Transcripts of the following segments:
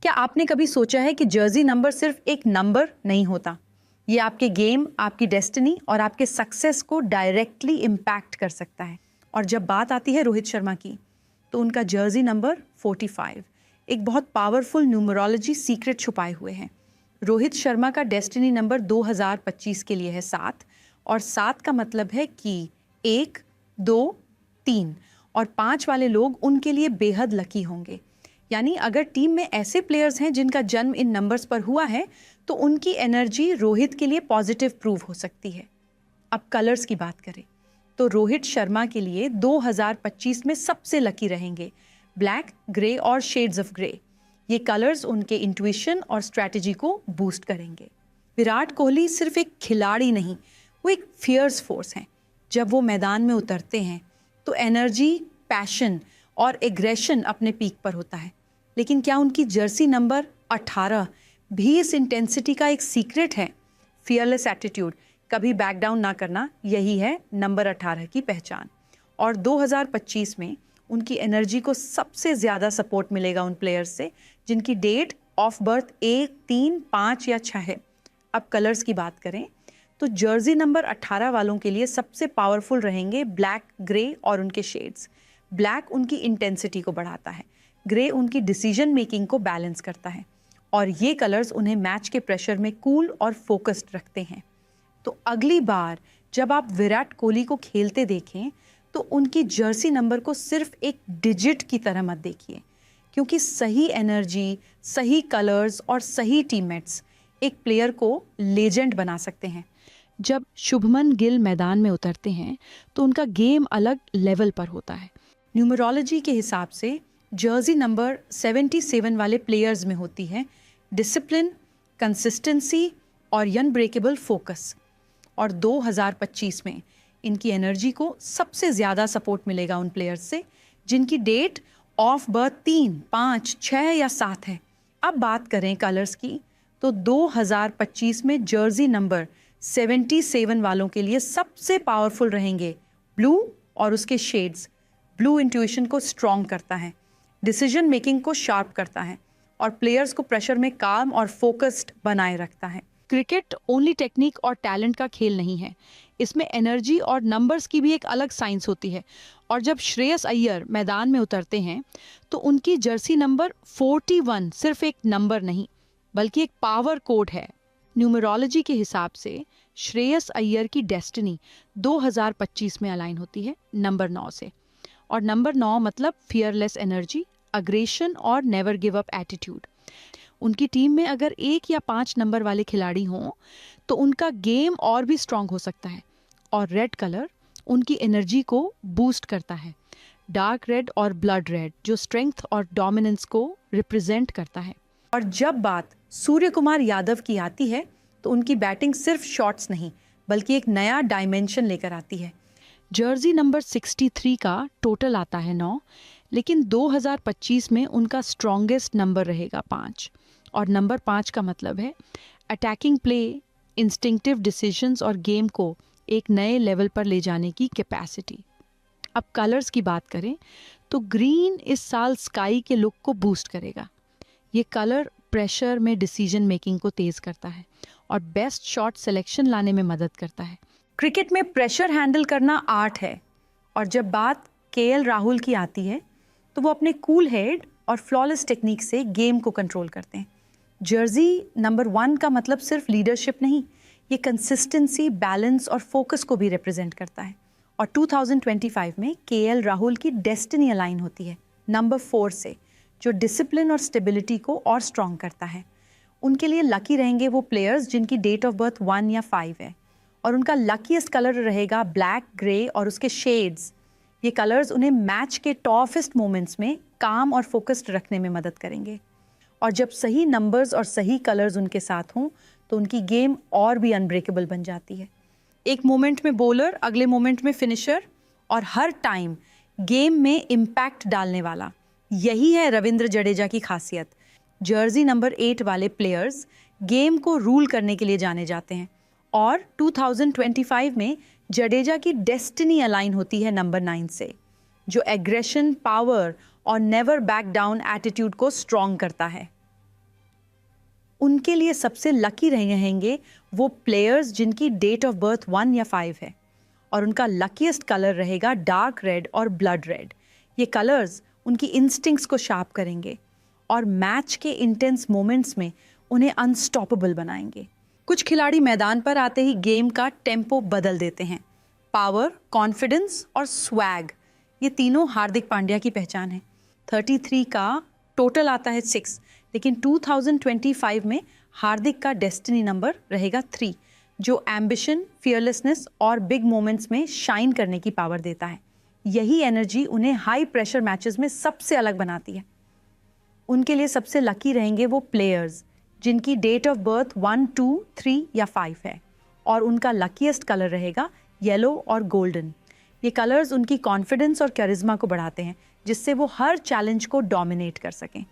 क्या आपने कभी सोचा है कि जर्सी नंबर सिर्फ एक नंबर नहीं होता, ये आपके गेम, आपकी डेस्टिनी और आपके सक्सेस को डायरेक्टली इम्पैक्ट कर सकता है। और जब बात आती है रोहित शर्मा की, तो उनका जर्सी नंबर 45 एक बहुत पावरफुल न्यूमरोलॉजी सीक्रेट छुपाए हुए हैं। रोहित शर्मा का डेस्टिनी नंबर 2025 के लिए है 7, और 7 का मतलब है कि 1, 2, 3 और 5 वाले लोग उनके लिए बेहद लकी होंगे। यानी अगर टीम में ऐसे प्लेयर्स हैं जिनका जन्म इन नंबर्स पर हुआ है, तो उनकी एनर्जी रोहित के लिए पॉजिटिव प्रूव हो सकती है। अब कलर्स की बात करें तो रोहित शर्मा के लिए 2025 में सबसे लकी रहेंगे ब्लैक, ग्रे और शेड्स ऑफ ग्रे। ये कलर्स उनके इंट्यूशन और स्ट्रैटेजी को बूस्ट करेंगे। विराट कोहली सिर्फ एक खिलाड़ी नहीं, वो एक फियर्स फोर्स हैं। जब वो मैदान में उतरते हैं तो एनर्जी, पैशन और एग्रेशन अपने पीक पर होता है। लेकिन क्या उनकी जर्सी नंबर 18 भी इस इंटेंसिटी का एक सीक्रेट है? फियरलेस एटीट्यूड, कभी बैक डाउन ना करना, यही है नंबर 18 की पहचान। और 2025 में उनकी एनर्जी को सबसे ज़्यादा सपोर्ट मिलेगा उन प्लेयर्स से जिनकी डेट ऑफ बर्थ 1, 3, 5 या 6 है। अब कलर्स की बात करें तो जर्सी नंबर 18 वालों के लिए सबसे पावरफुल रहेंगे ब्लैक, ग्रे और उनके शेड्स। ब्लैक उनकी इंटेंसिटी को बढ़ाता है, ग्रे उनकी डिसीजन मेकिंग को बैलेंस करता है, और ये कलर्स उन्हें मैच के प्रेशर में कूल और फोकस्ड रखते हैं। तो अगली बार जब आप विराट कोहली को खेलते देखें तो उनकी जर्सी नंबर को सिर्फ एक डिजिट की तरह मत देखिए, क्योंकि सही एनर्जी, सही कलर्स और सही टीममेट्स एक प्लेयर को लेजेंड बना सकते हैं। जब शुभमन गिल मैदान में उतरते हैं तो उनका गेम अलग लेवल पर होता है। न्यूमरोलॉजी के हिसाब से जर्सी नंबर 77 वाले प्लेयर्स में होती है डिसिप्लिन, कंसिस्टेंसी और अनब्रेकेबल फोकस। और 2025 में इनकी एनर्जी को सबसे ज़्यादा सपोर्ट मिलेगा उन प्लेयर्स से जिनकी डेट ऑफ बर्थ 3, 5, 6 या 7 है। अब बात करें कलर्स की तो 2025 में जर्सी नंबर 77 वालों के लिए सबसे पावरफुल रहेंगे ब्लू और उसके शेड्स। ब्लू इंट्यूशन को स्ट्रॉन्ग करता है, डिसीजन मेकिंग को शार्प करता है और प्लेयर्स को प्रेशर में काम और फोकस्ड बनाए रखता है। क्रिकेट ओनली टेक्निक और टैलेंट का खेल नहीं है, इसमें एनर्जी और नंबर्स की भी एक अलग साइंस होती है। और जब श्रेयस अय्यर मैदान में उतरते हैं तो उनकी जर्सी नंबर 41 सिर्फ एक नंबर नहीं बल्कि एक पावर कोड है। न्यूमरोलॉजी के हिसाब से श्रेयस अय्यर की डेस्टिनी 2025 में अलाइन होती है नंबर 9 से, और नंबर 9 मतलब फियरलेस एनर्जी, अग्रेशन और नेवर गिव अप एटीट्यूड। उनकी टीम में अगर 1 या 5 नंबर वाले खिलाड़ी हों तो उनका गेम और भी स्ट्रांग हो सकता है। और रेड कलर उनकी एनर्जी को बूस्ट करता है, डार्क रेड और ब्लड रेड जो स्ट्रेंथ और डोमिनेंस को रिप्रेजेंट करता है। और जब बात सूर्य कुमार यादव की आती है तो उनकी बैटिंग सिर्फ शॉट्स नहीं बल्कि एक नया डायमेंशन लेकर आती है। जर्सी नंबर 63 का टोटल आता है 9, लेकिन 2025 में उनका स्ट्रॉन्गेस्ट नंबर रहेगा 5, और नंबर 5 का मतलब है अटैकिंग प्ले, इंस्टिंक्टिव डिसीजंस और गेम को एक नए लेवल पर ले जाने की कैपेसिटी। अब कलर्स की बात करें तो ग्रीन इस साल स्काई के लुक को बूस्ट करेगा। ये कलर प्रेशर में डिसीजन मेकिंग को तेज करता है और बेस्ट शॉट सिलेक्शन लाने में मदद करता है। क्रिकेट में प्रेशर हैंडल करना आर्ट है, और जब बात केएल राहुल की आती है तो वो अपने कूल हेड और फ्लॉलेस टेक्निक से गेम को कंट्रोल करते हैं। जर्सी नंबर 1 का मतलब सिर्फ लीडरशिप नहीं, ये कंसिस्टेंसी, बैलेंस और फोकस को भी रिप्रेजेंट करता है। और 2025 में केएल राहुल की डेस्टिनी अलाइन होती है नंबर 4 से, जो डिसिप्लिन और स्टेबिलिटी को और स्ट्रॉन्ग करता है। उनके लिए लकी रहेंगे वो प्लेयर्स जिनकी डेट ऑफ बर्थ 1 या 5 है, और उनका लकीएस्ट कलर रहेगा ब्लैक, ग्रे और उसके शेड्स। ये कलर्स उन्हें मैच के टफेस्ट मोमेंट्स में काम और फोकस्ड रखने में मदद करेंगे। और जब सही नंबर्स और सही कलर्स उनके साथ हों तो उनकी गेम और भी अनब्रेकेबल बन जाती है। एक मोमेंट में बॉलर, अगले मोमेंट में फिनिशर, और हर टाइम गेम में इम्पैक्ट डालने वाला। यही है रविंद्र जडेजा की खासियत। जर्सी नंबर 8 वाले प्लेयर्स गेम को रूल करने के लिए जाने जाते हैं, और 2025 में जडेजा की डेस्टिनी अलाइन होती है नंबर 9 से, जो एग्रेशन, पावर और नेवर बैक डाउन एटीट्यूड को स्ट्रॉन्ग करता है। उनके लिए सबसे लकी रहेंगे वो प्लेयर्स जिनकी डेट ऑफ बर्थ 1 या 5 है, और उनका लकीएस्ट कलर रहेगा डार्क रेड और ब्लड रेड। ये कलर्स उनकी इंस्टिंक्ट्स को शार्प करेंगे और मैच के इंटेंस मोमेंट्स में उन्हें अनस्टॉपेबल बनाएंगे। कुछ खिलाड़ी मैदान पर आते ही गेम का टेम्पो बदल देते हैं। पावर, कॉन्फिडेंस और स्वैग, ये तीनों हार्दिक पांड्या की पहचान है। 33 का टोटल आता है 6, लेकिन 2025 में हार्दिक का डेस्टिनी नंबर रहेगा 3, जो एम्बिशन, फियरलेसनेस और बिग मोमेंट्स में शाइन करने की पावर देता है। यही एनर्जी उन्हें हाई प्रेशर मैचेस में सबसे अलग बनाती है। उनके लिए सबसे लकी रहेंगे वो प्लेयर्स जिनकी डेट ऑफ बर्थ 1, 2, 3 या 5 है, और उनका लकीएस्ट कलर रहेगा येलो और गोल्डन। ये कलर्स उनकी कॉन्फिडेंस और कैरिज्मा को बढ़ाते हैं, जिससे वो हर चैलेंज को डोमिनेट कर सकें।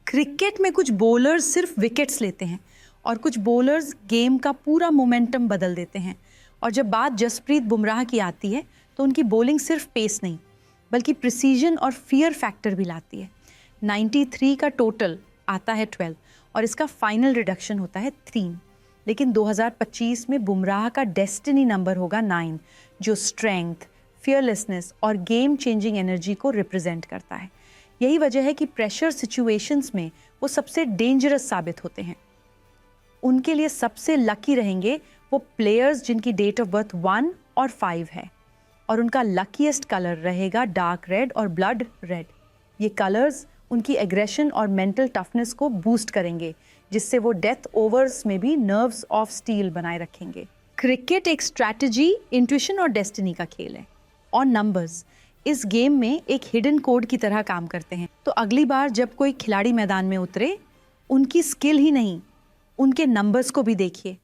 क्रिकेट में कुछ बॉलर्स सिर्फ विकेट्स लेते हैं और कुछ बॉलर्स गेम का पूरा मोमेंटम बदल देते हैं। और जब बात जसप्रीत बुमराह की आती है तो उनकी बॉलिंग सिर्फ पेस नहीं बल्कि प्रिसीजन और फियर फैक्टर भी लाती है। 93 का टोटल आता है 12 और इसका फाइनल रिडक्शन होता है 3, लेकिन 2025 में बुमराह का डेस्टिनी नंबर होगा 9, जो स्ट्रेंथ, फियरलेसनेस और गेम चेंजिंग एनर्जी को रिप्रेजेंट करता है। यही वजह है कि प्रेशर सिचुएशंस में वो सबसे डेंजरस साबित होते हैं। उनके लिए सबसे लकी रहेंगे वो प्लेयर्स जिनकी डेट ऑफ बर्थ 1 और 5 है, और उनका लकीएस्ट कलर रहेगा डार्क रेड और ब्लड रेड। ये कलर्स उनकी एग्रेशन और मेंटल टफनेस को बूस्ट करेंगे, जिससे वो डेथ ओवर्स में भी नर्व्स ऑफ स्टील बनाए रखेंगे। क्रिकेट एक स्ट्रैटेजी, इंट्यूशन और डेस्टिनी का खेल है, और नंबर्स इस गेम में एक हिडन कोड की तरह काम करते हैं। तो अगली बार जब कोई खिलाड़ी मैदान में उतरे, उनकी स्किल ही नहीं, उनके नंबर्स को भी देखिए।